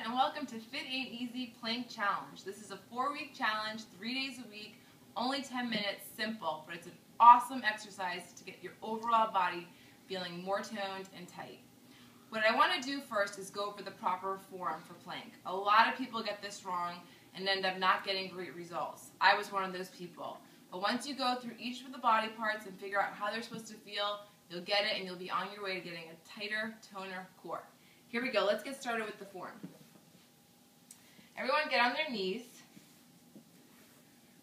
everyone, and welcome to Fitainteasy Plank Challenge. This is a 4-week challenge, 3 days a week, only 10 minutes, simple, but it's an awesome exercise to get your overall body feeling more toned and tight. What I want to do first is go over the proper form for plank. A lot of people get this wrong and end up not getting great results. I was one of those people. But once you go through each of the body parts and figure out how they're supposed to feel, you'll get it and you'll be on your way to getting a tighter, toner core. Here we go. Let's get started with the form. Everyone get on their knees.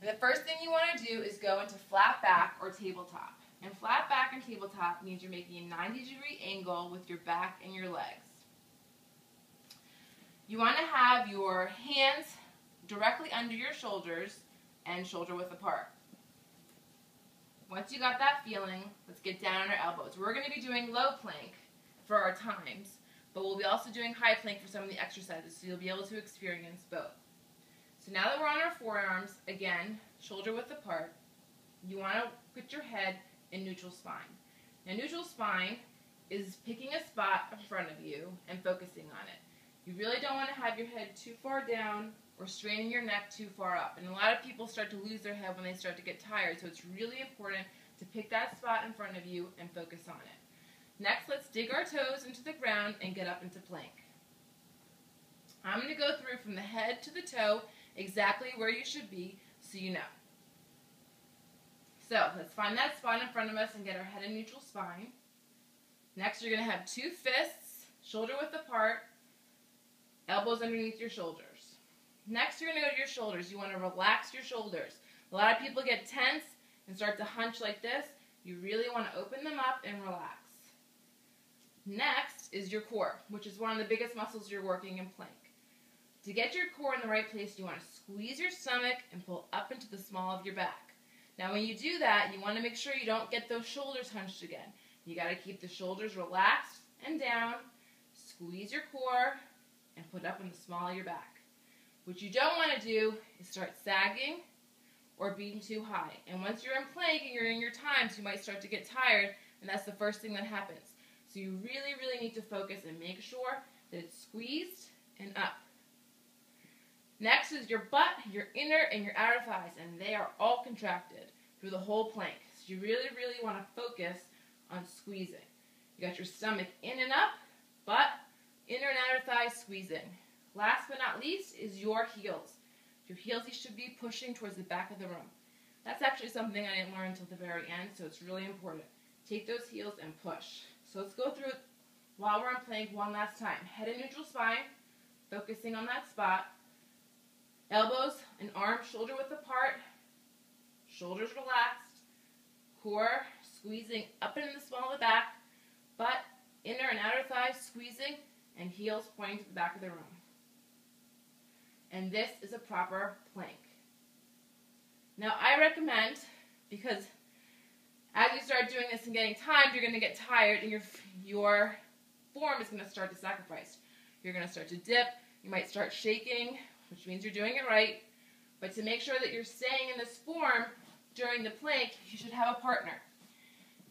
And the first thing you want to do is go into flat back or tabletop. And flat back and tabletop means you're making a 90-degree angle with your back and your legs. You want to have your hands directly under your shoulders and shoulder width apart. Once you got that feeling, let's get down on our elbows. We're going to be doing low plank for our times, but we'll be also doing high plank for some of the exercises, so you'll be able to experience both. So now that we're on our forearms, again, shoulder width apart, you want to put your head in neutral spine. Now neutral spine is picking a spot in front of you and focusing on it. You really don't want to have your head too far down or straining your neck too far up. And a lot of people start to lose their head when they start to get tired, so it's really important to pick that spot in front of you and focus on it. Next, let's dig our toes into the ground and get up into plank. I'm going to go through from the head to the toe exactly where you should be so you know. So let's find that spot in front of us and get our head in neutral spine. Next, you're going to have two fists, shoulder width apart, elbows underneath your shoulders. Next, you're going to go to your shoulders. You want to relax your shoulders. A lot of people get tense and start to hunch like this. You really want to open them up and relax. Next is your core, which is one of the biggest muscles you're working in plank. To get your core in the right place, you want to squeeze your stomach and pull up into the small of your back. Now when you do that, you want to make sure you don't get those shoulders hunched again. You got to keep the shoulders relaxed and down, squeeze your core, and put up in the small of your back. What you don't want to do is start sagging or being too high. And once you're in plank and you're in your times, you might start to get tired, and that's the first thing that happens. So you really, really need to focus and make sure that it's squeezed and up. Next is your butt, your inner, and your outer thighs, and they are all contracted through the whole plank. So you really, really want to focus on squeezing. You got your stomach in and up, butt, inner and outer thighs squeezing. Last but not least is your heels. Your heels you should be pushing towards the back of the room. That's actually something I didn't learn until the very end, so it's really important. Take those heels and push. So let's go through it while we're on plank one last time. Head in neutral spine, focusing on that spot. Elbows and arms shoulder width apart, shoulders relaxed, core squeezing up into the small of the back, butt, inner and outer thighs squeezing, and heels pointing to the back of the room. And this is a proper plank. Now I recommend, because as you start doing this and getting timed, you're going to get tired and your form is going to start to sacrifice. You're going to start to dip, you might start shaking, which means you're doing it right. But to make sure that you're staying in this form during the plank, you should have a partner.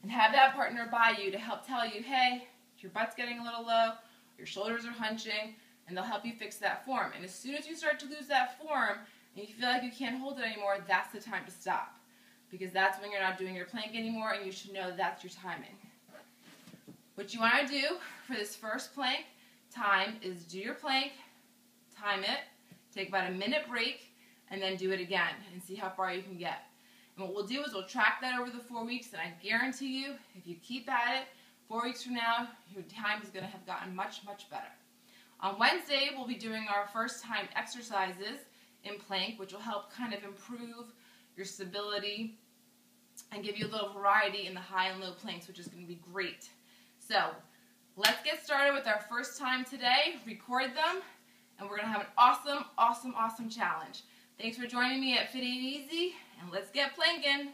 And have that partner by you to help tell you, hey, your butt's getting a little low, your shoulders are hunching, and they'll help you fix that form. And as soon as you start to lose that form and you feel like you can't hold it anymore, that's the time to stop. Because that's when you're not doing your plank anymore, and you should know that's your timing. What you want to do for this first plank time is do your plank, time it, take about a minute break, and then do it again and see how far you can get. And what we'll do is we'll track that over the 4 weeks, and I guarantee you, if you keep at it, 4 weeks from now, your time is going to have gotten much, much better. On Wednesday, we'll be doing our first time exercises in plank, which will help kind of improve your stability and give you a little variety in the high and low planks, which is going to be great. So let's get started with our first time today. Record them, and we're going to have an awesome, awesome, awesome challenge. Thanks for joining me at Fitainteasy, and let's get planking.